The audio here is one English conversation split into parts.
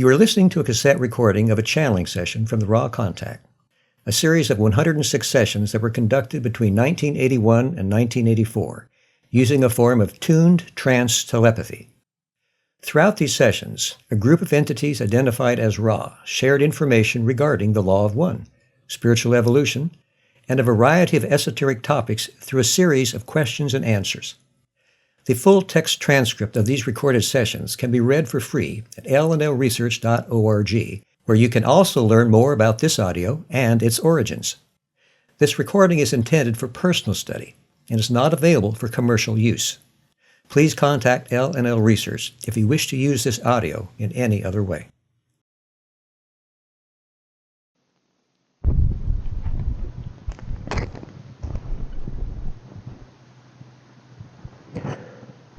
You are listening to a cassette recording of a channeling session from the Raw Contact, a series of 106 sessions that were conducted between 1981 and 1984, using a form of tuned trance telepathy. Throughout these sessions, a group of entities identified as Ra shared information regarding the Law of One, spiritual evolution, and a variety of esoteric topics through a series of questions and answers. The full text transcript of these recorded sessions can be read for free at lnlresearch.org, where you can also learn more about this audio and its origins. This recording is intended for personal study and is not available for commercial use. Please contact LNL Research if you wish to use this audio in any other way.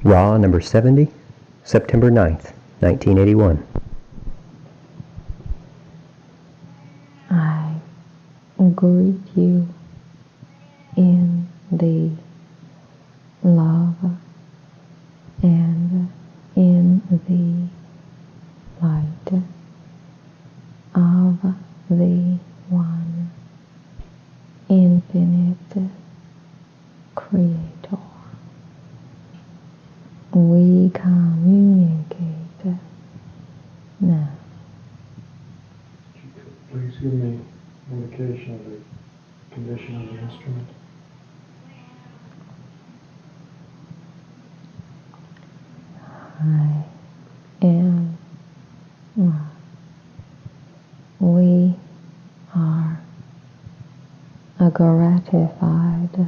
Raw number 70, September 9th, 1981. I greet you in the love and in the light of the One Infinite Creator. We communicate now. Please give me indication of the condition of the instrument. I am Ra. We are gratified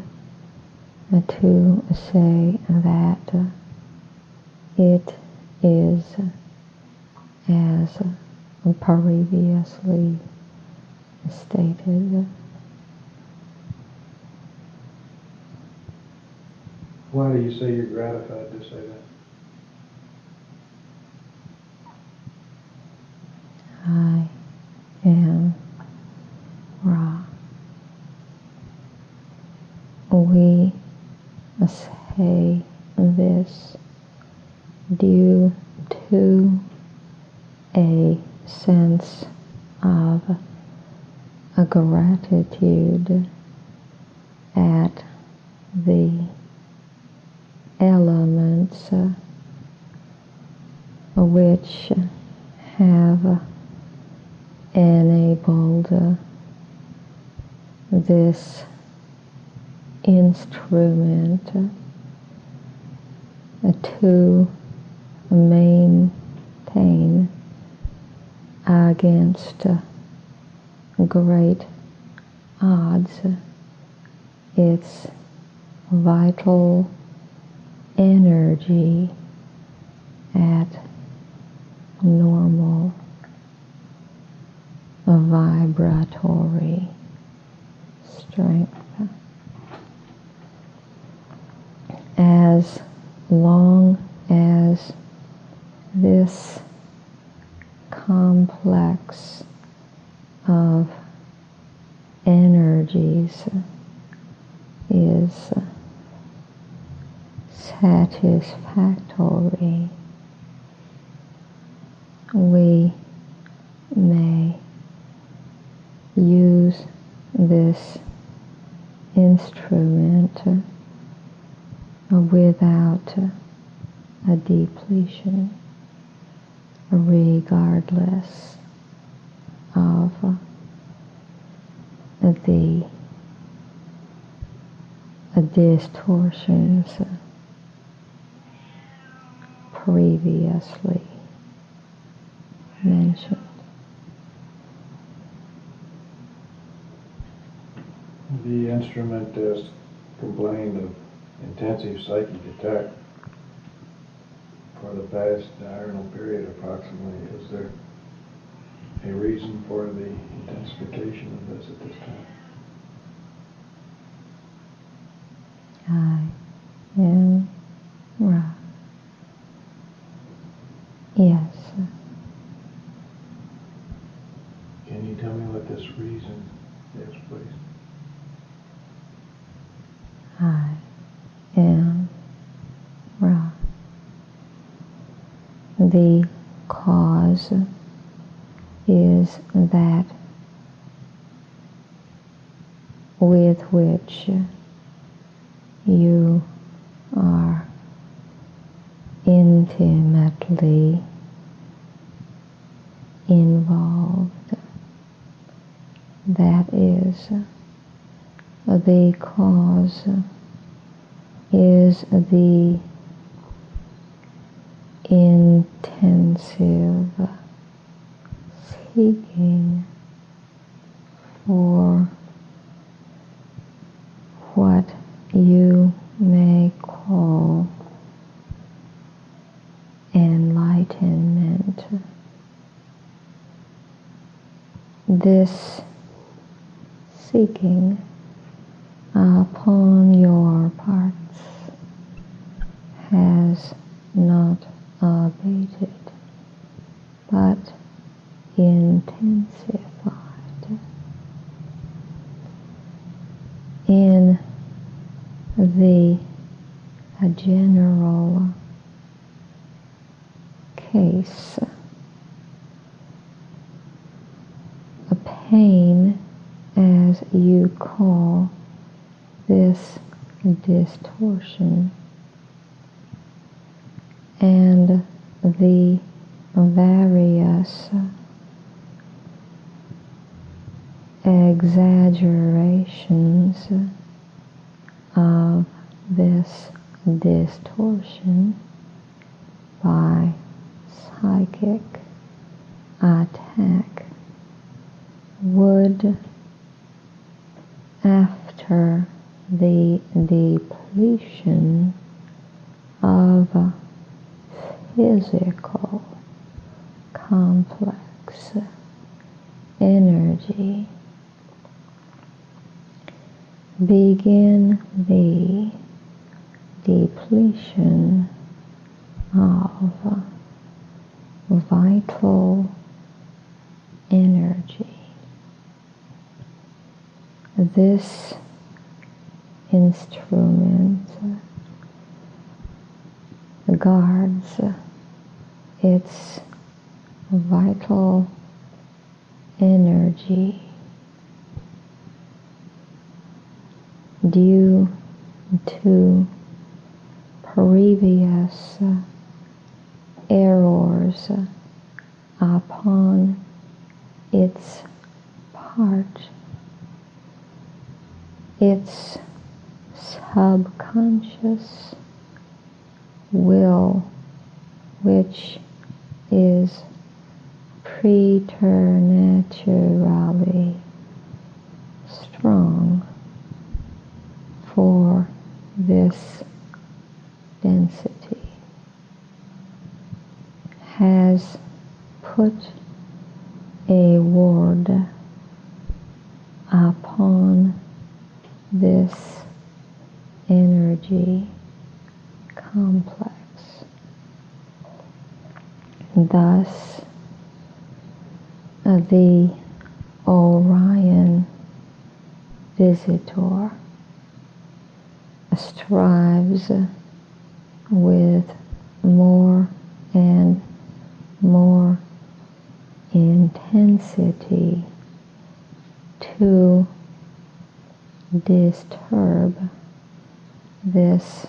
to say that it is as previously stated. Why do you say you're gratified to say that? I am Ra. We say this due to a sense of a gratitude at the elements which have enabled this instrument to maintain against great odds its vital energy at normal vibratory strength. As long as this complex of energies is satisfactory, we may use this instrument without a depletion, regardless of the distortions previously mentioned. The instrument has complained of intensive psychic attack for the past, I don't know, period approximately. Is there a reason for the intensification of this at this time? I am Ra. Yes. Can you tell me what this reason is, please? I am Ra. The cause is that with which you are intimately involved. That is the cause, is the intensive seeking for what you may call enlightenment. This seeking upon your parts has not abated, but intensified. In the general case, a pain, as you call this distortion, and the various exaggerations of this distortion by psychic attack would, after the depletion of physical complex energy, begin the depletion of vital energy. This instrument guards its vital energy due to previous errors upon its part. Its subconscious will, which is preternaturally strong for this density, has put a ward upon this energy complex. Thus, the Orion visitor strives with more and more intensity to disturb this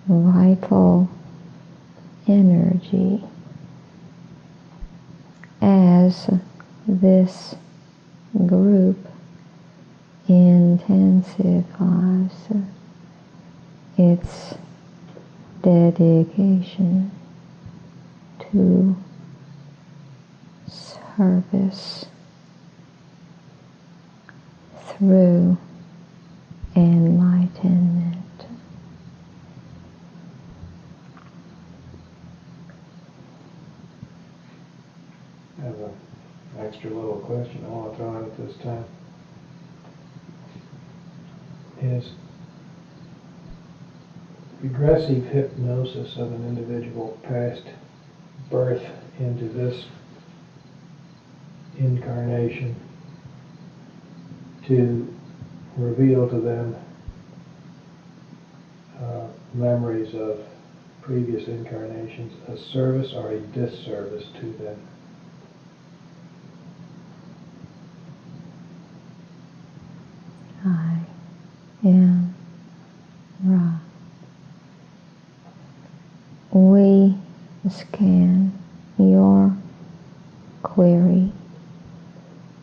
vital energy. As this group intensifies its dedication to service through enlightenment. I have an extra little question I want to throw in at this time. Is regressive hypnosis of an individual past birth into this incarnation to reveal to them memories of previous incarnations a service or a disservice to them? scan your query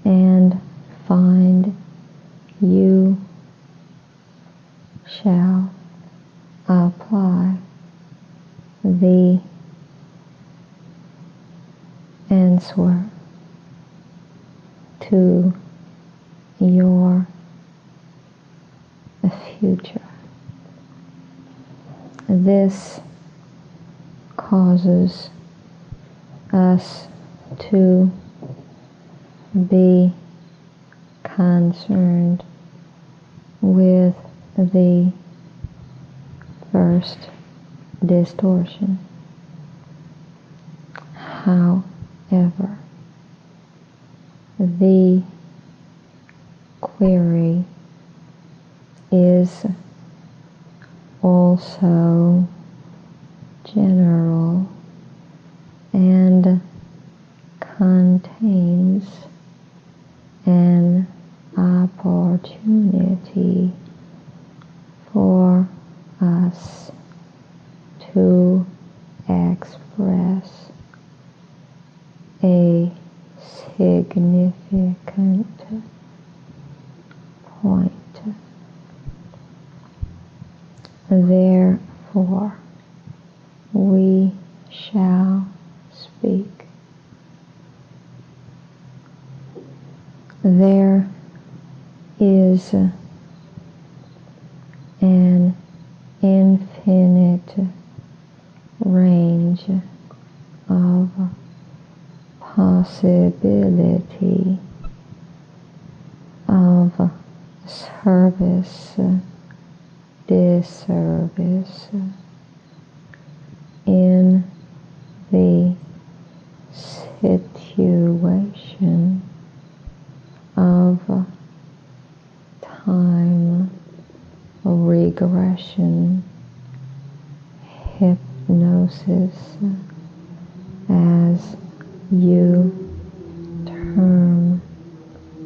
and find you shall apply the answer to your future. This causes us to be concerned with the first distortion. However, the query is also general and contains an opportunity for us to express a significant point. Therefore, we shall speak. There is an infinite range of possibility of service, disservice in the situation of time regression, hypnosis, as you term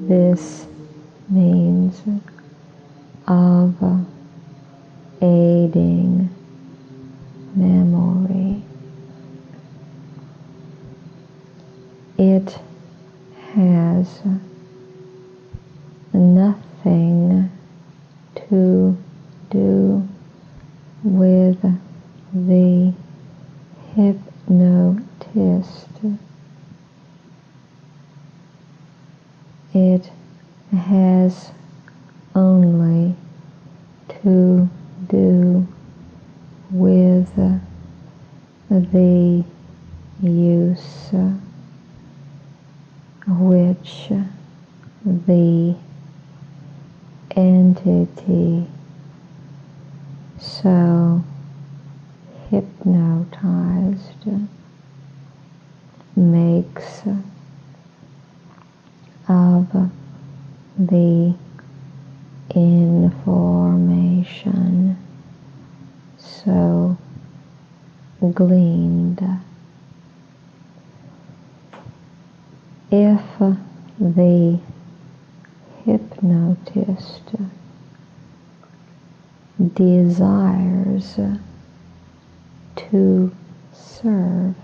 this means of aiding memory. It has nothing to do with the hypnotist. It has only to do with the use which the entity so hypnotized makes of the information so gleaned. If the hypnotist desires to serve,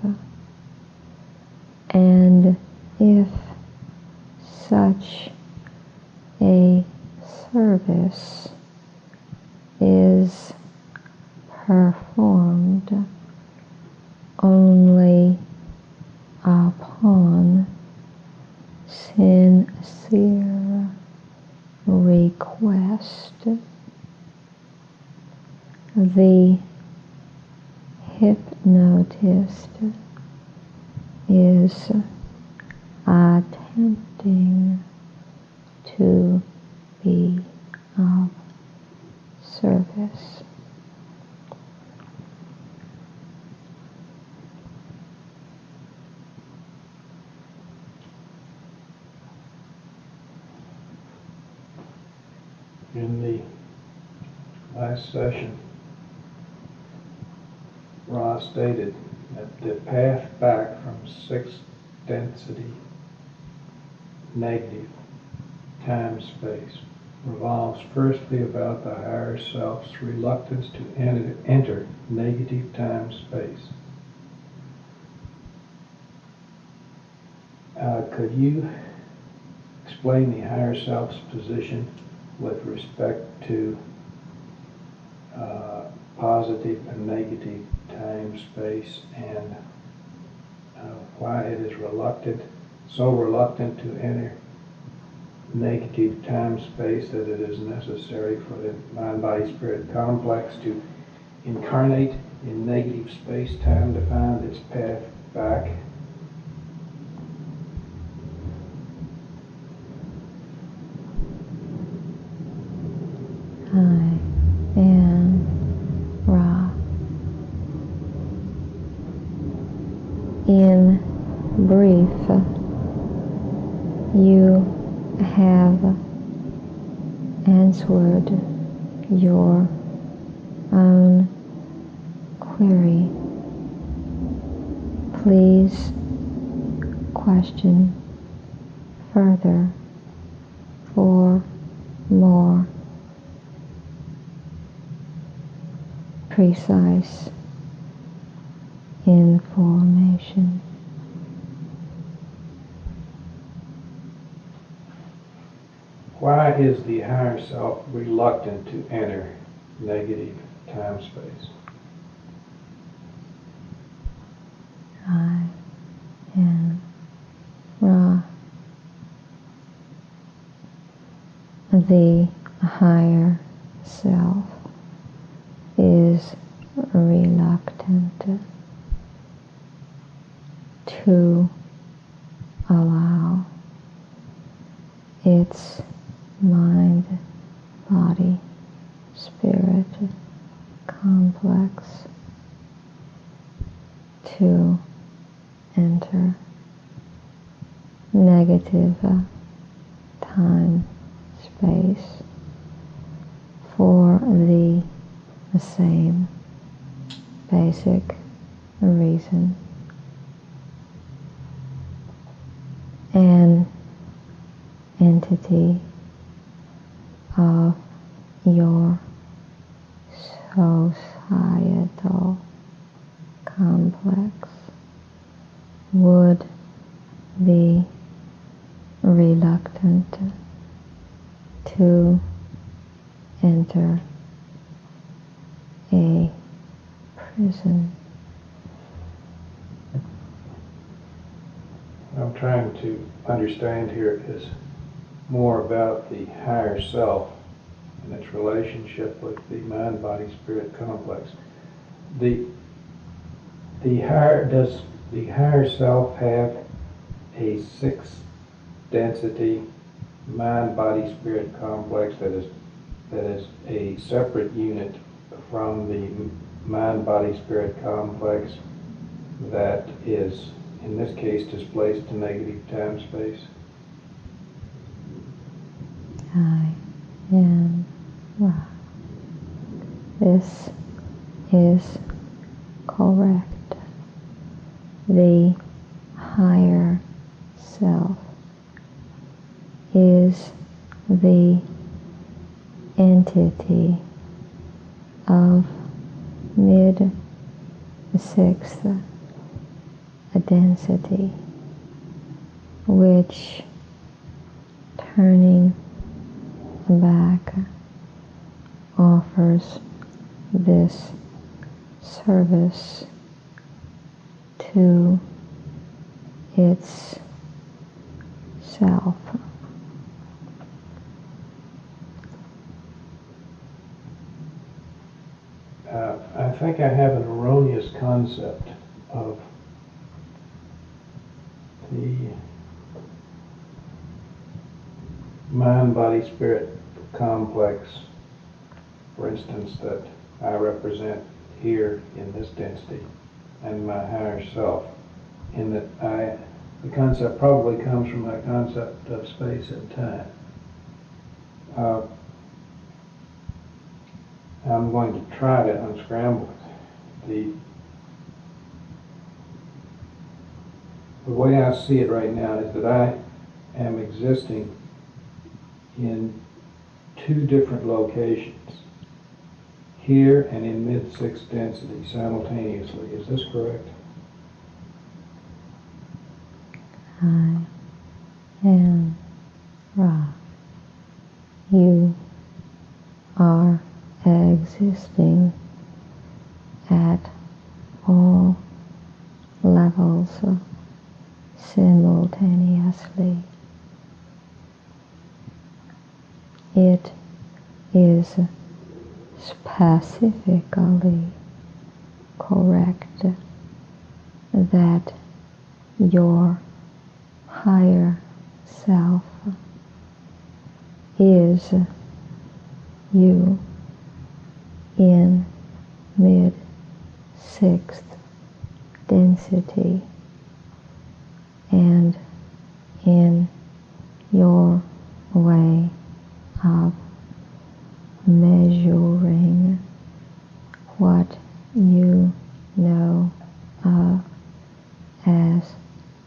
and if such a service is performed only upon sincere request, the hypnotist is attempting to be of service. In the last session, Ra stated that the path back from sixth density negative time-space revolves firstly about the higher self's reluctance to enter negative time-space. Could you explain the higher self's position with respect to positive and negative time, space, and why it is so reluctant to enter negative time, space, that it is necessary for the mind-body-spirit complex to incarnate in negative space-time to find its path back? I am Ra. In brief, you have answered your own query. Please question further for more precise information. Why is the higher self reluctant to enter negative time space? I am Ra. The higher self is reluctant to allow its mind, body, spirit complex to enter negative time, space for the same basic reason. An entity of your societal complex would be reluctant to enter a prison. I'm trying to understand here is more about the higher self and its relationship with the mind-body-spirit complex. Does the higher self have a sixth density mind-body-spirit complex that is a separate unit from the mind-body-spirit complex that is, in this case, displaced to negative time space? I am Ra. This is correct. The higher self is the entity of mid-sixth density, which, turning back, offers this service to its self. I think I have an erroneous concept of the mind-body-spirit complex, for instance, that I represent here in this density, and my higher self, in that the concept probably comes from my concept of space and time. I'm going to try to unscramble it. The way I see it right now is that I am existing in two different locations, here and in mid-sixth density simultaneously. Is this correct? I am Ra. You are existing at all levels simultaneously. It is specifically correct that your higher self is you in mid-sixth density, and in your way of measuring what you know of as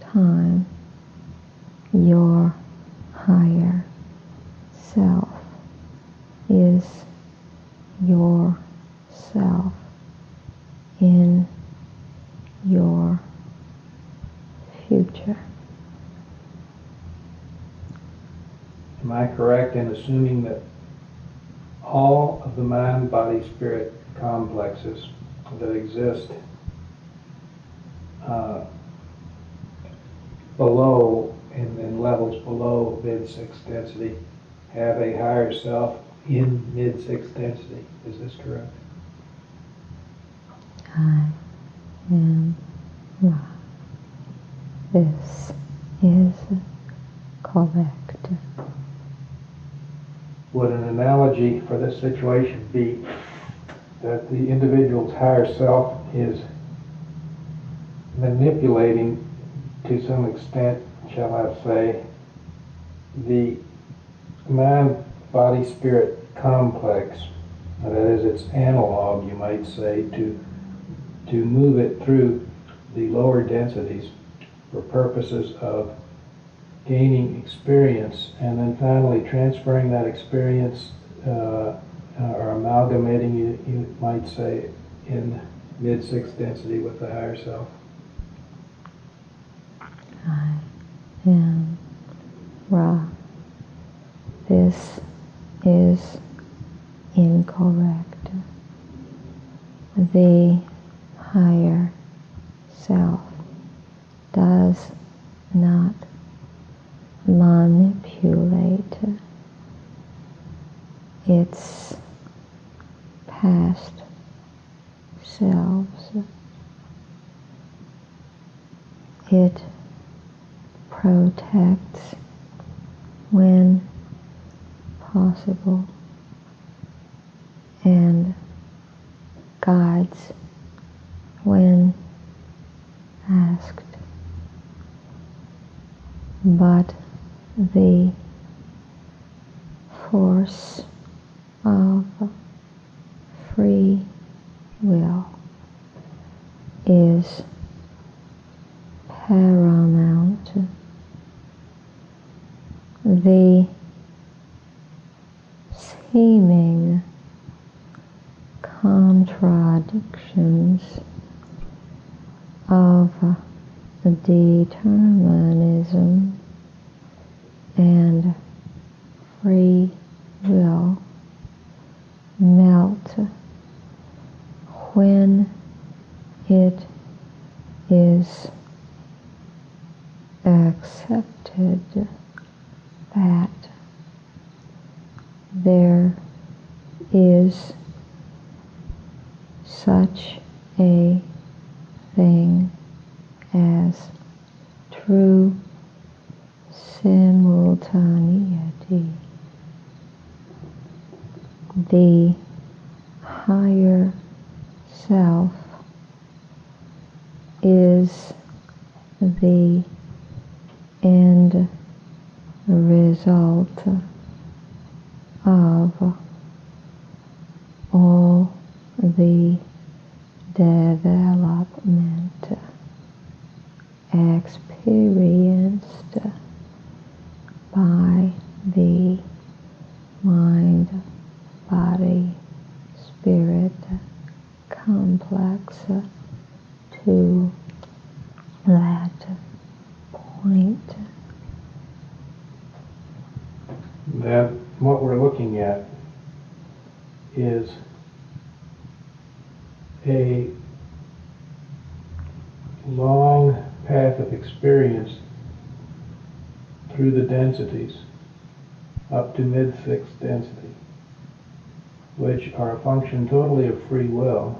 time, your higher self is your self in your future. Am I correct in assuming that all of the mind, body, spirit complexes that exist below, in levels below mid-sixth density, have a higher self in mid-sixth density? Is this correct? I am Ra. This is correct. Would an analogy for this situation be that the individual's higher self is manipulating, to some extent, shall I say, the mind, body, spirit complex, that is its analog, you might say, to move it through the lower densities for purposes of gaining experience, and then finally transferring that experience or amalgamating, you might say, in mid-sixth density with the higher self? I am Ra. This is incorrect. The higher self does not manipulate its past selves. It protects when possible and guides when asked. But the force of free will is paramount. The seeming contradictions of determinism and free will melt when it is accepted that there is such a thing as true simultaneity. The higher self is the end result of all the development experienced by the mind, body, spirit complex to that point. then what we're looking at is a long path of experience through the densities up to mid-sixth density, which are a function totally of free will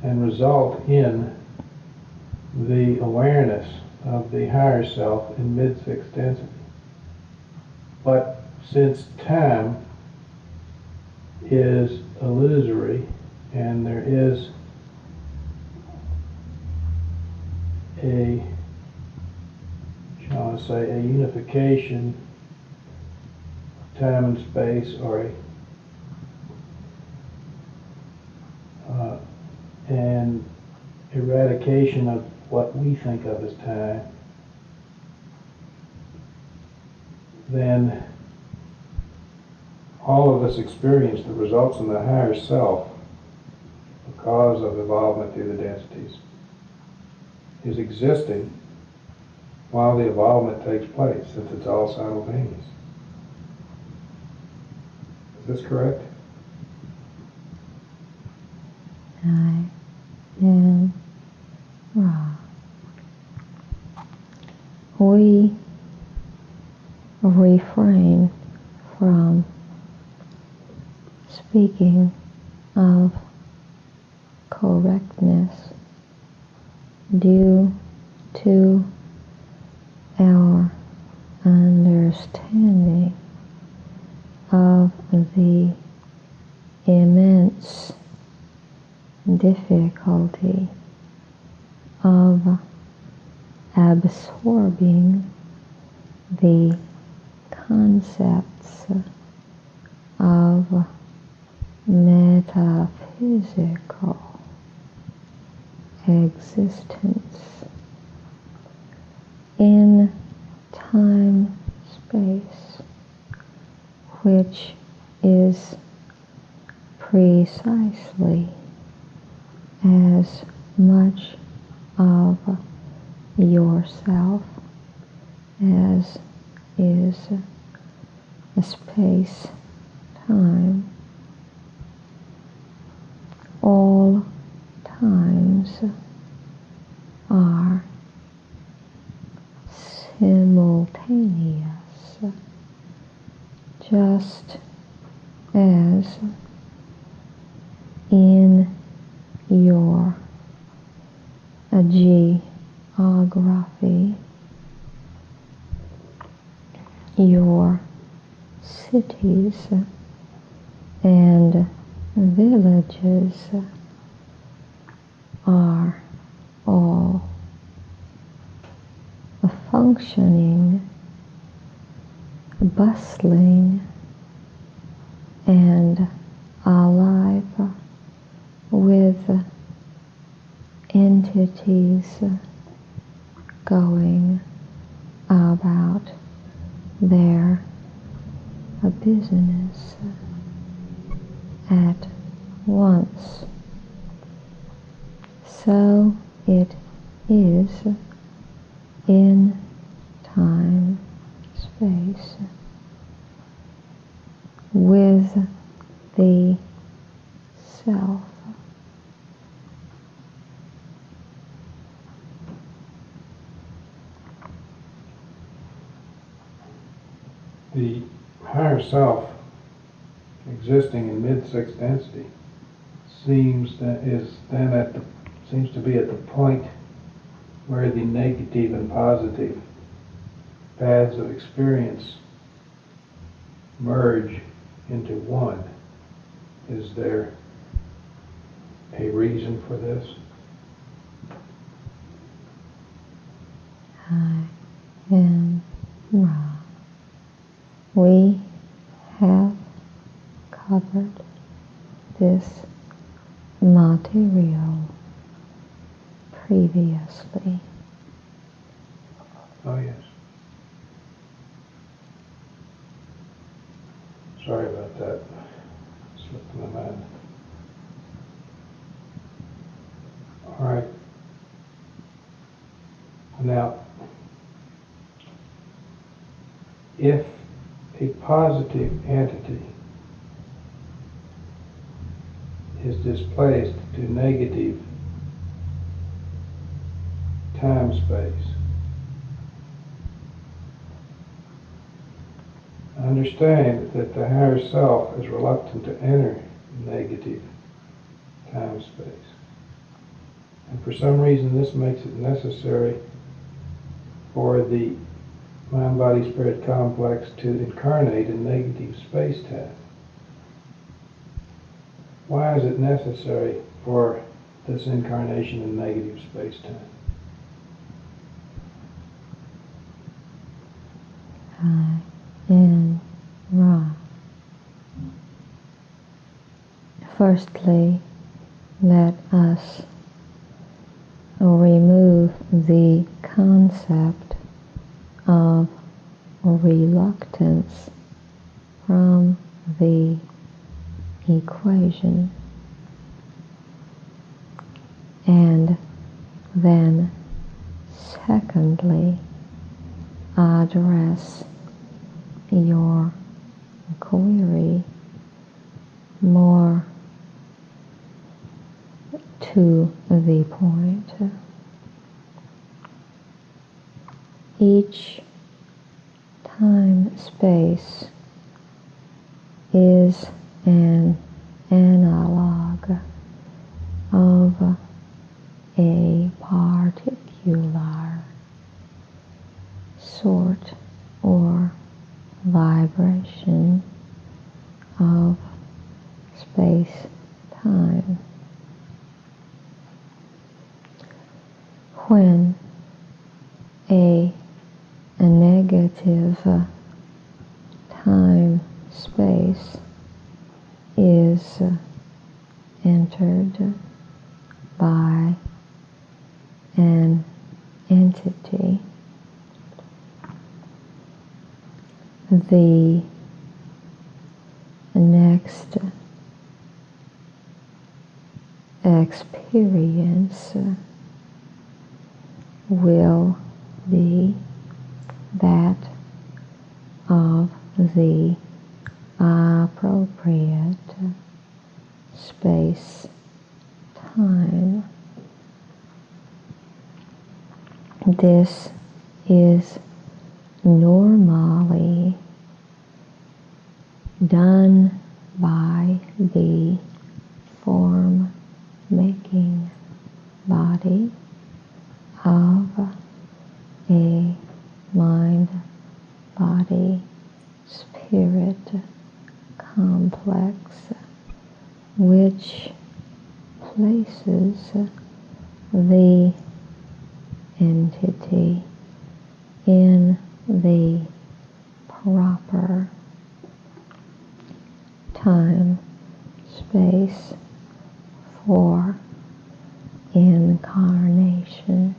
and result in the awareness of the higher self in mid-sixth density. But since time is illusory and there is a, shall I say, a unification of time and space, or an eradication of what we think of as time, then all of this experience that results in the higher self, because of evolvement through the densities, is existing while the evolvement takes place, since it's all simultaneous. Is this correct? I am Ra. We refrain from speaking of correctness due to our understanding of the immense difficulty of absorbing the concepts of metaphysical existence in time-space, which is precisely as much of yourself as is space-time. All times are simultaneous, just as in your geography, your cities and villages are all functioning, bustling, and alive with entities going about their business at once. So it is in time, space, with the self. The higher self existing in mid-sixth density seems to be at the point where the negative and positive paths of experience merge into one. Is there a reason for this? I am Ra. We have covered this material previously. Oh, yes. Sorry about that. Slipped my mind. All right. Now, if a positive entity is displaced to negative time-space. Understand that the higher self is reluctant to enter negative time-space. And for some reason this makes it necessary for the mind-body-spirit complex to incarnate in negative space-time. Why is it necessary for this incarnation in negative space-time? I am Ra. Firstly, let us remove the concept of reluctance from the equation, and then secondly address your query more to the point. Each time-space is an analog of a particular sort or vibration of space-time. When a negative time-space is entered by an entity, the next experience will be that of the appropriate space-time. This is normally done by the form-making body of a mind-body-spirit complex, which places the entity in the proper time, space for incarnation.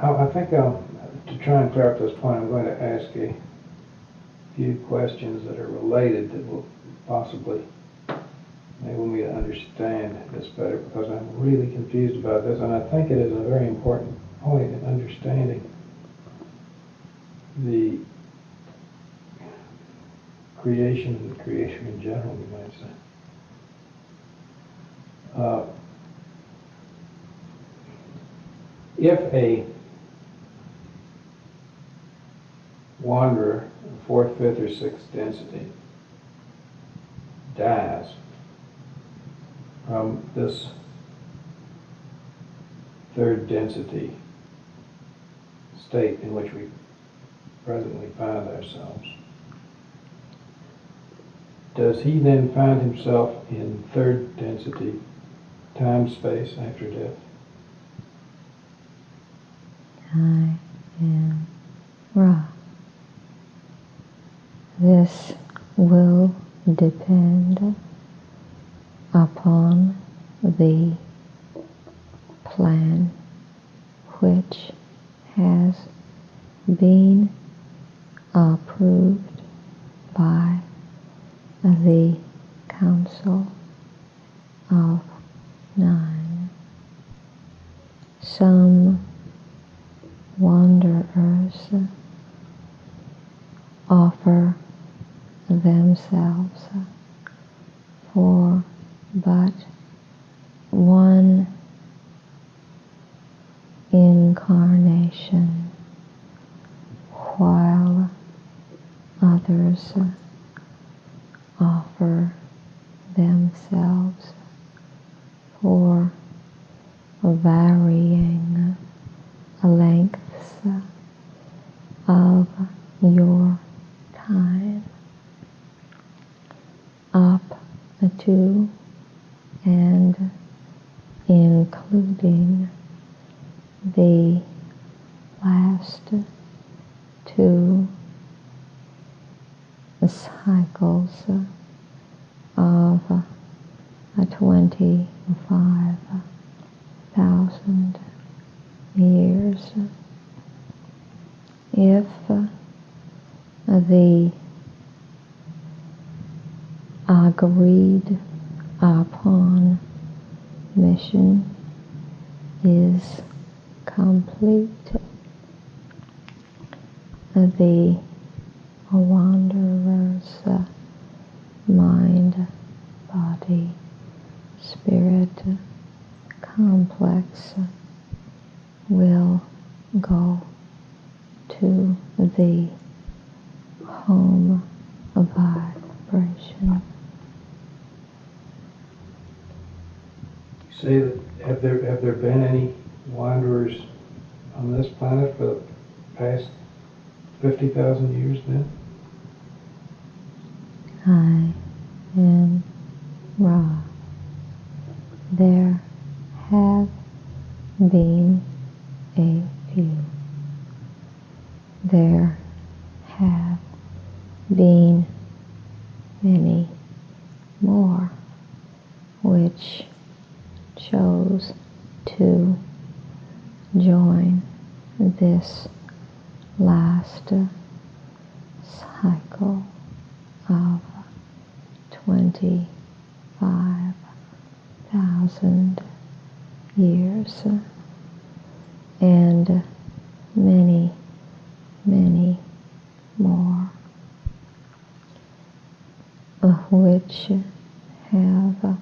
I think to try and clear up this point, I'm going to ask a few questions that are related that will possibly enable me to understand this better, because I'm really confused about this, and I think it is a very important point in understanding the creation and the creator in general, you might say. If a wanderer, fourth, fifth, or sixth density, dies from this third density state in which we presently find ourselves, does he then find himself in third density time-space after death? I am Ra. This will depend upon the plan which has been approved by the Council of Nine. Some wanderers offer themselves for but one incarnation, while others offer themselves for varying lengths of your time, up to and including the last two cycles of 25,000 years. If the agreed upon mission is complete, the wanderer's mind, body, spirit complex will go to the home vibration. Say that have there been any wanderers on this planet for the past 50,000 years then? I am Ra. There have been a few. There have been many more which chose to join this last cycle of 25,000 years, and many, many more which have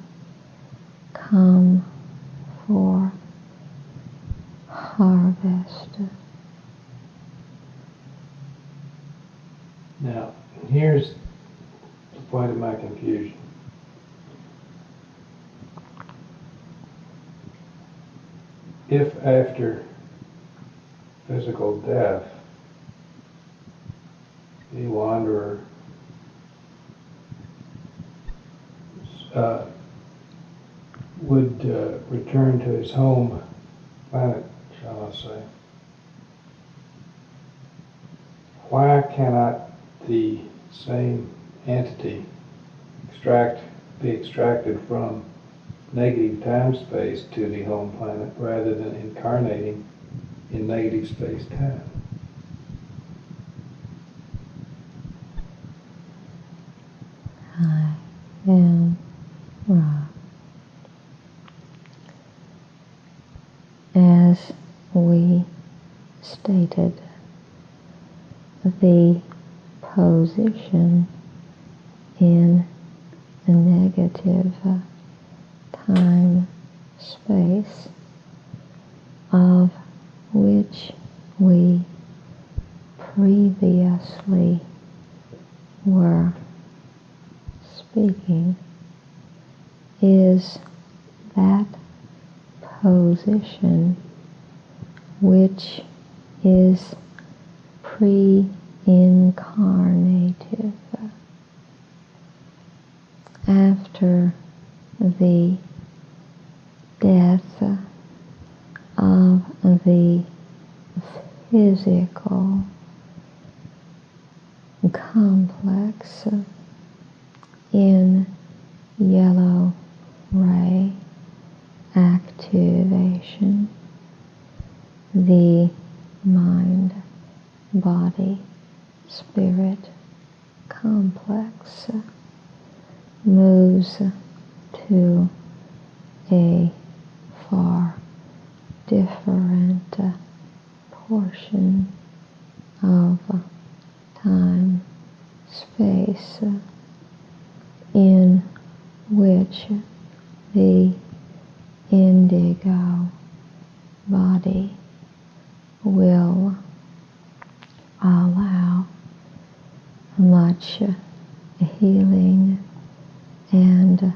come for harvest. Now, here's the point of my confusion. If after physical death, the wanderer would return to his home planet, shall I say, why cannot the same entity be extracted from negative time-space to the home planet rather than incarnating in negative space-time? I am Ra. As we stated, the position in a negative time-space of which we previously were speaking is that position which is pre-incarnative. After the death of the physical complex in yellow ray activation, the mind, body, spirit complex moves to a far different portion of time, space, in which the indigo body will allow much healing and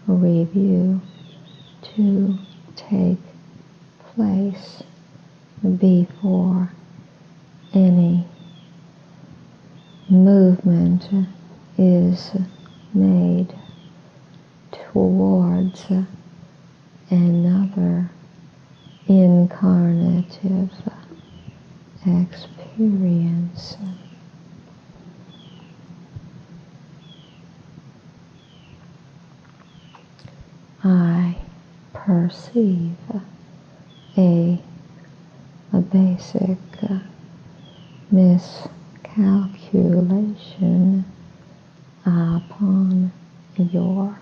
review to take place before any movement is made towards another incarnative experience. I perceive a basic miscalculation upon your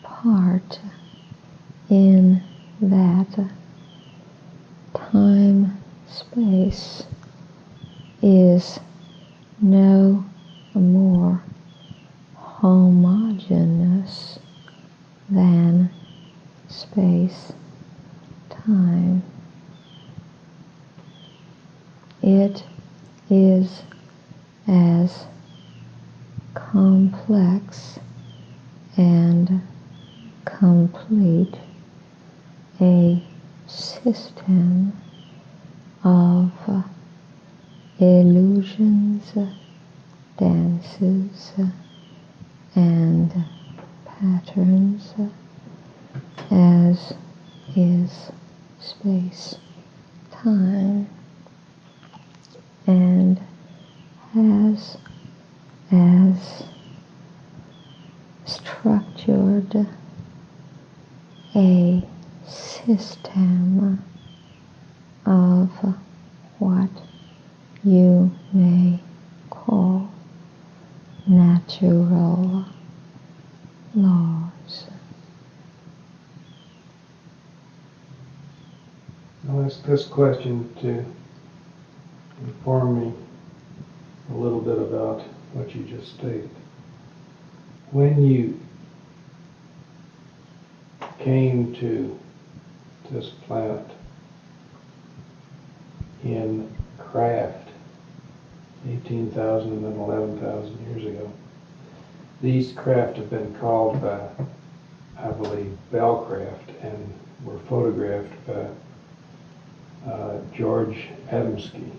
part in that time-space is no more homogeneous than space-time. It is as complex and complete a system of illusions, dances, and patterns as is space-time, and has as structured a system of what you may call natural laws. I'll ask this question to inform me a little bit about what you just stated. When you came to this planet in craft 18,000 and then 11,000 years ago, these craft have been called by, I believe, Bell craft, and were photographed by George Adamski.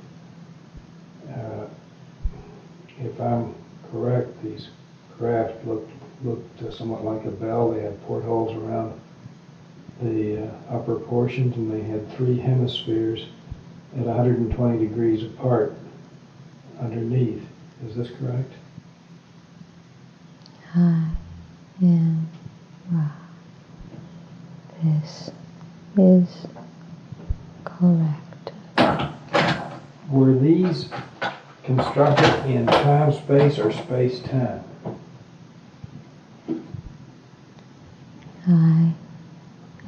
If I'm correct, these craft looked somewhat like a bell. They had portholes around the upper portions, and they had three hemispheres at 120 degrees apart underneath. Is this correct? I am Ra. This is correct. Were these constructed in time, space, or space, time? I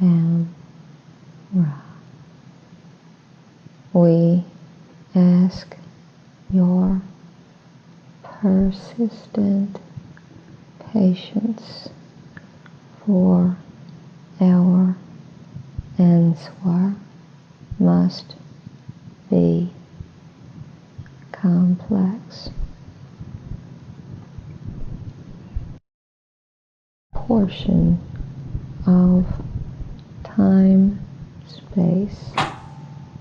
am Ra. We ask your persistent patience for our answer must be complex. Portion of time space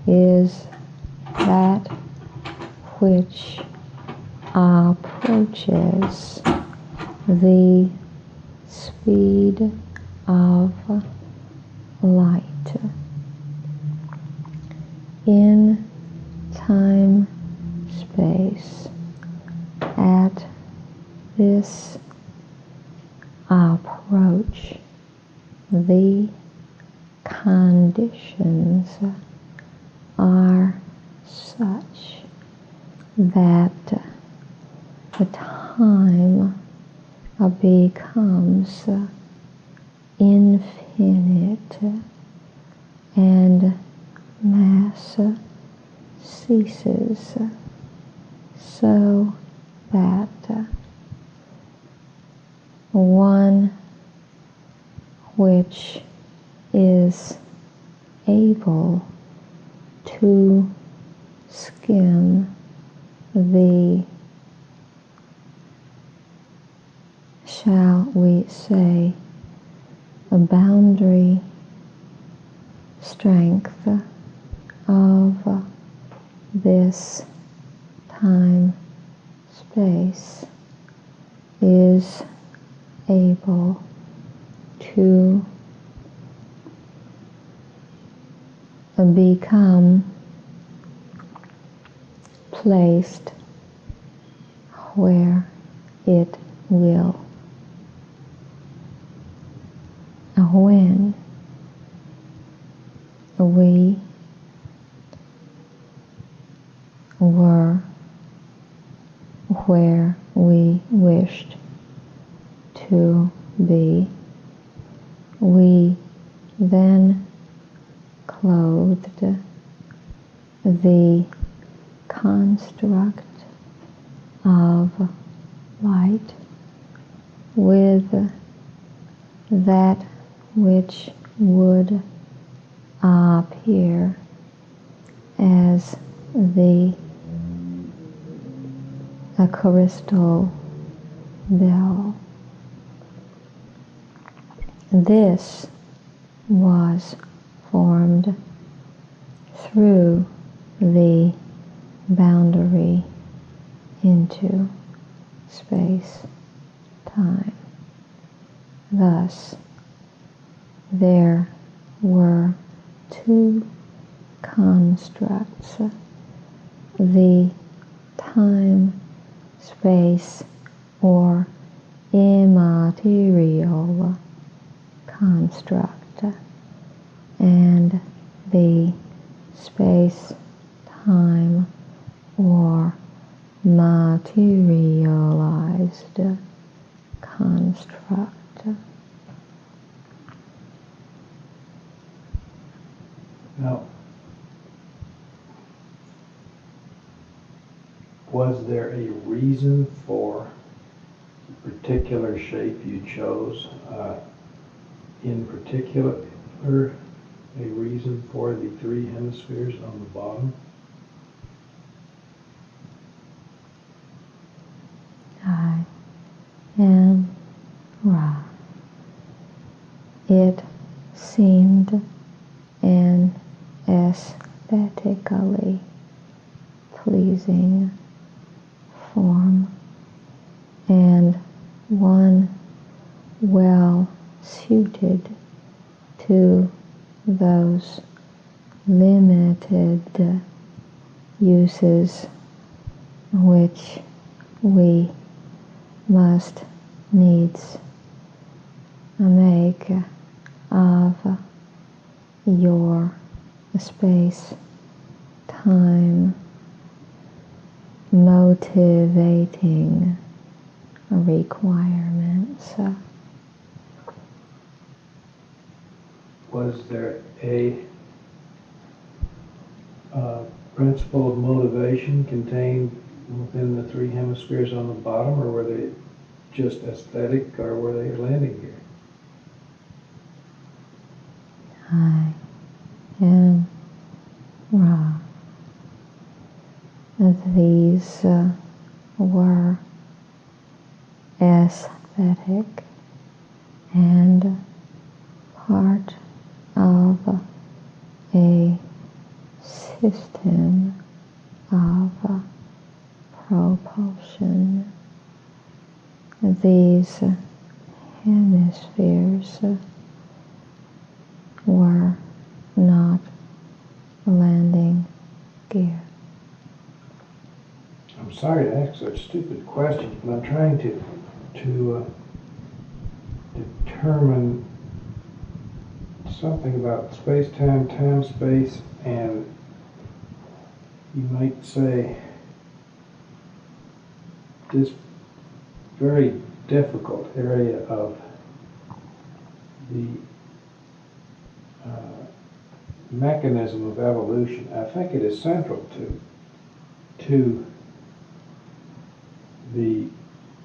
is that which approaches the speed of light. In time space, at this approach, the conditions such that the time becomes infinite and mass ceases, so that one which is able to skim the, shall we say, a boundary strength of this time-space, is able to become placed where it will. When we were where we wished to be, we then clothed the construct of light with that which would appear as a crystal bell. This was formed through the boundary into space-time. Thus, there were two constructs, the time-space or immaterial construct and the space-time or materialized construct. Now, was there a reason for the particular shape you chose? In particular, a reason for the three hemispheres on the bottom? I am Ra. It seemed an aesthetically pleasing form, and one well suited to those limited uses which we must needs make of your space-time motivating requirements. Was there a principle of motivation contained within the three hemispheres on the bottom, or were they just aesthetic, or were they landing gear? I am Ra. These were aesthetic and part of a system of propulsion. These hemispheres were not landing gear. I'm sorry to ask such stupid questions, but I'm trying to determine something about space-time, time-space, and you might say, this very difficult area of the mechanism of evolution, I think it is central to the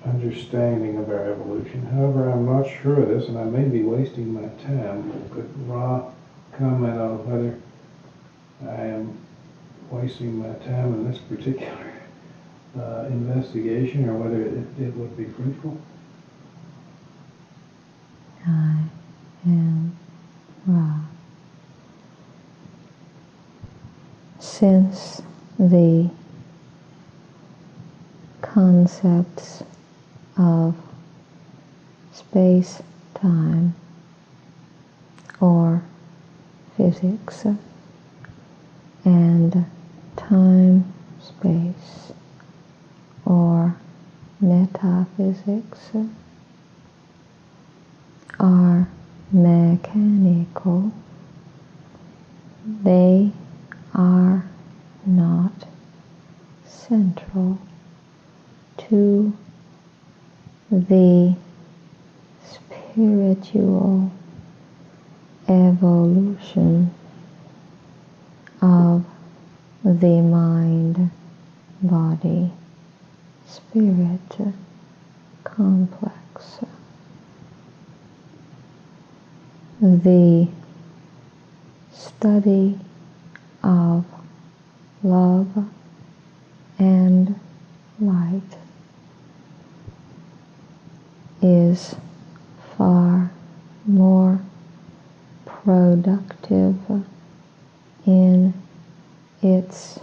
understanding of our evolution. However, I'm not sure of this, and I may be wasting my time. Could Ra comment on whether I am wasting my time in this particular investigation, or whether it would be fruitful? I am Ra. Since the concepts of space-time or physics and time-space or metaphysics are mechanical, they are not central to the spiritual evolution of the mind-body spirit complex. The study of love and light is far more productive in its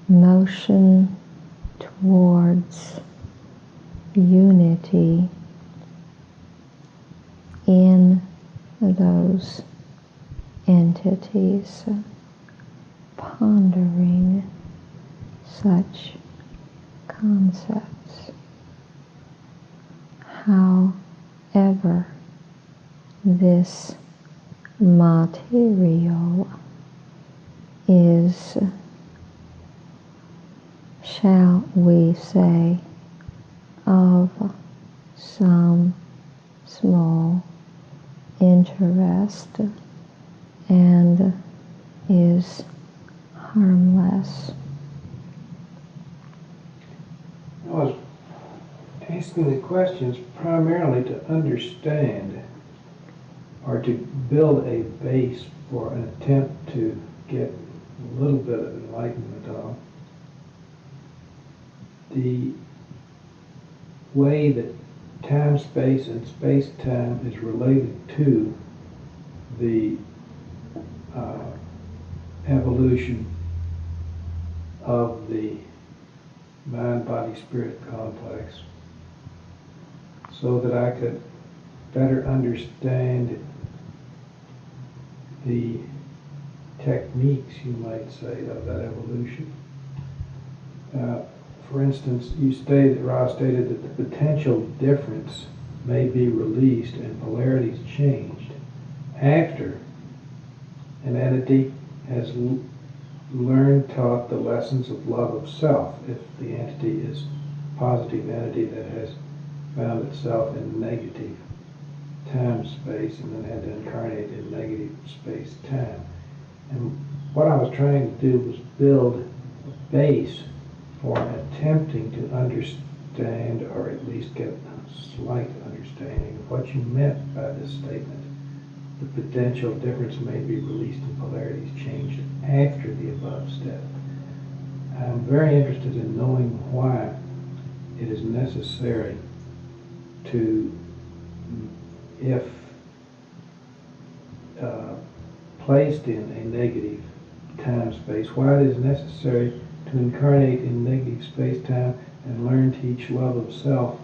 motion towards unity in those entities pondering such concepts. However, this material is, shall we say, of some small interest and is harmless. I was asking the questions primarily to understand or to build a base for an attempt to get a little bit of enlightenment on the way that time, space, and space-time is related to the evolution of the mind-body-spirit complex, so that I could better understand the techniques, you might say, of that evolution. For instance, Ra stated that the potential difference may be released and polarities changed after an entity has learned, taught the lessons of love of self, if the entity is a positive entity that has found itself in negative time-space and then had to incarnate in negative space-time. And what I was trying to do was build a base for attempting to understand, or at least get a slight understanding of what you meant by this statement. The potential difference may be released and polarities changed after the above step. I'm very interested in knowing why it is necessary to, if placed in a negative time-space, why it is necessary to incarnate in negative space-time and learn, teach love of self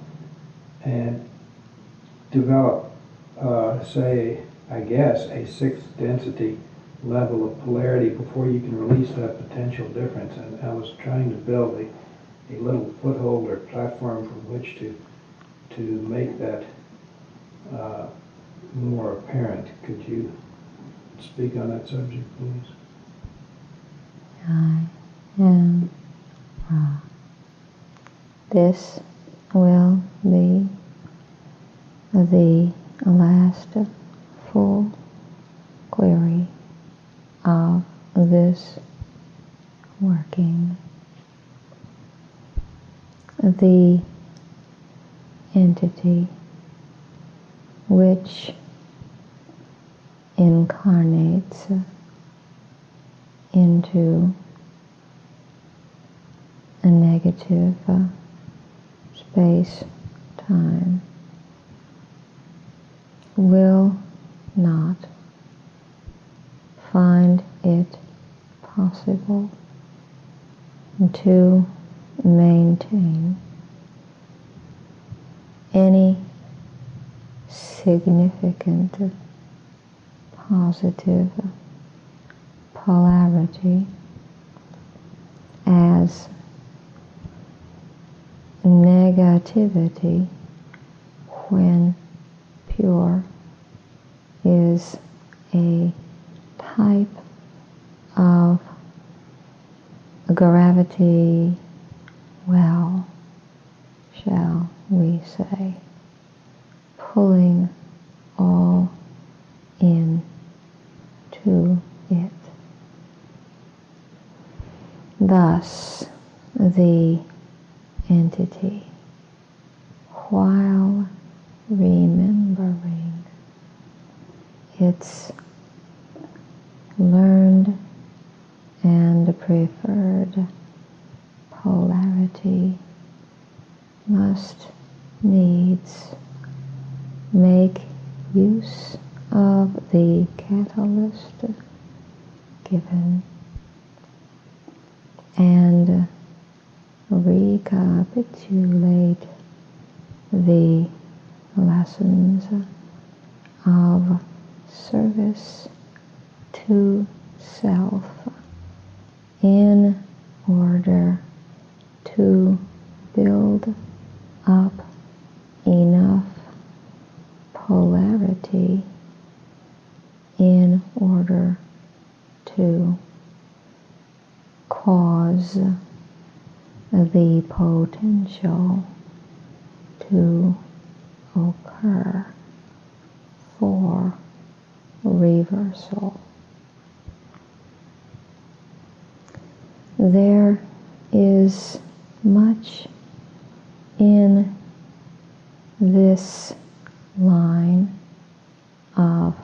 and develop, say, I guess, a sixth density level of polarity before you can release that potential difference. And I was trying to build a little foothold or platform from which to make that more apparent. Could you speak on that subject, please? I am Ra. This will be the last full query of this working. The entity which incarnates into a negative space-time will not find it possible to maintain any significant positive polarity, as negativity, when pure, is a type of gravity well, shall we say, pulling all in to it. Thus, the entity, while remembering its learned and preferred polarity, must needs make use of the catalyst given and recapitulate the lessons of service to self in order to build up enough polarity in order to cause the potential to occur for reversal. There is much in this line of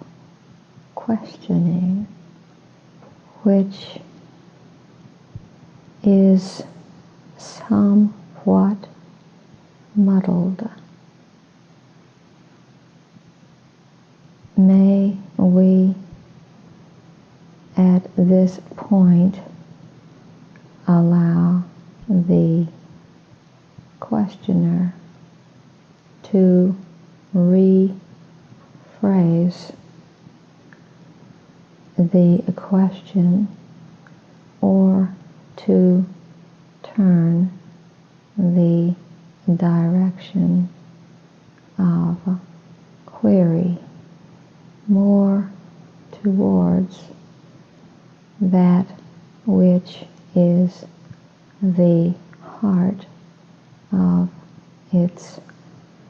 questioning which is somewhat muddled. May we at this point allow the questioner to rephrase the question or to turn the direction of query more towards that which is the heart of its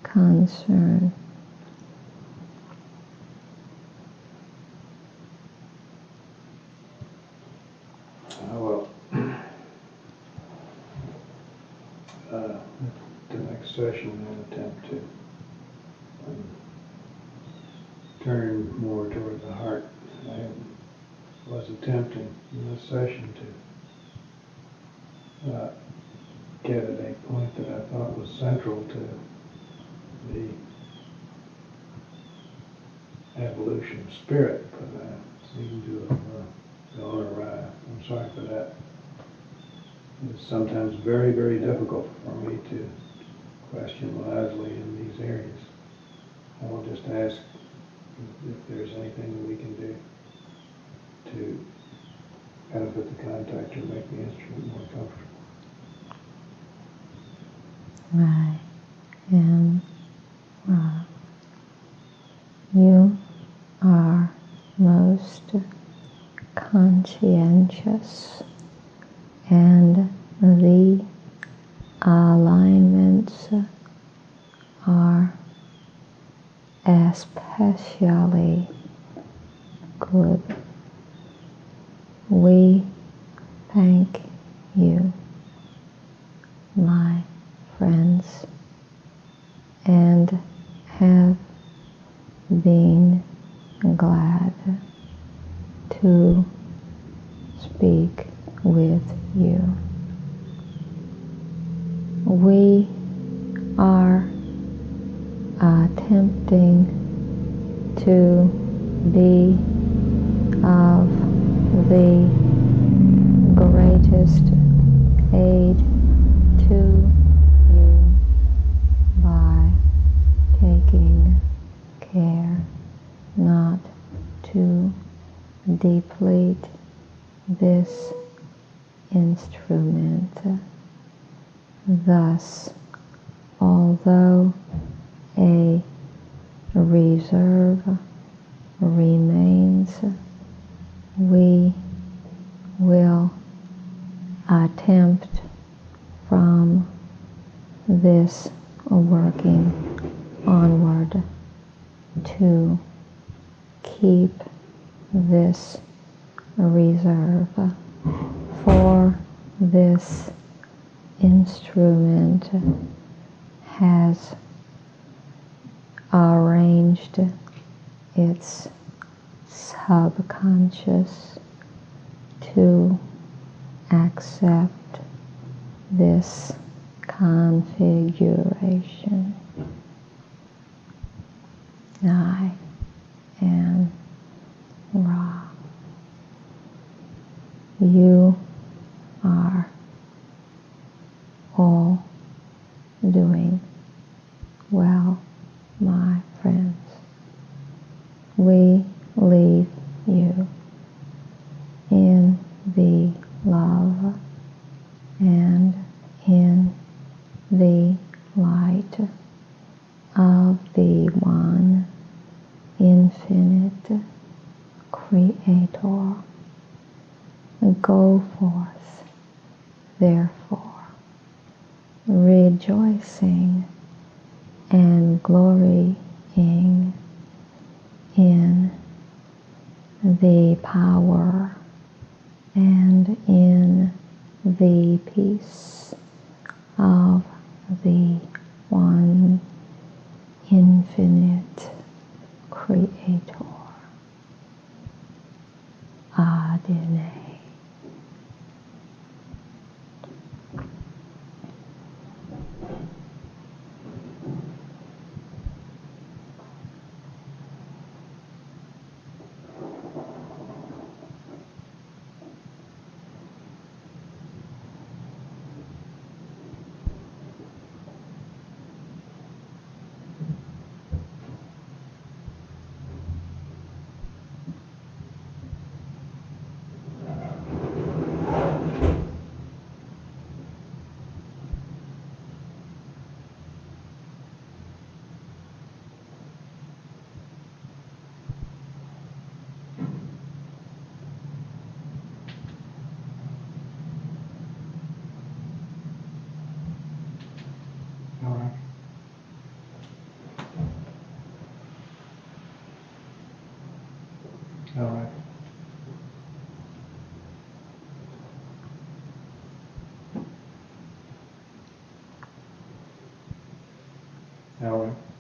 concern. The next session I'll attempt to turn more toward the heart. I was attempting in this session to get at a point that I thought was central to the evolution of spirit, but I seem to have gone awry. I'm sorry for that. It's sometimes very, very difficult for me to question wisely in these areas. I will just ask if there's anything that we can do to benefit the contactor, make the instrument more comfortable. I am Ra. You are most conscientious and the alignments are especially good. We thank you, my friends, and have been glad to speak with you. We are attempting to be of the greatest aid to you by taking care not to deplete this instrument. Thus, although a reserve remains, we will attempt from this working onward to keep this reserve, for this instrument has arranged its subconscious to accept this configuration. I am Ra. You are all doing well, my friends. We leave you in the love and in the light of the one infinite Creator. Go forth, therefore, rejoicing and glorying in the power and in the peace of the one infinite Creator. Adonai. All right. All right. All right.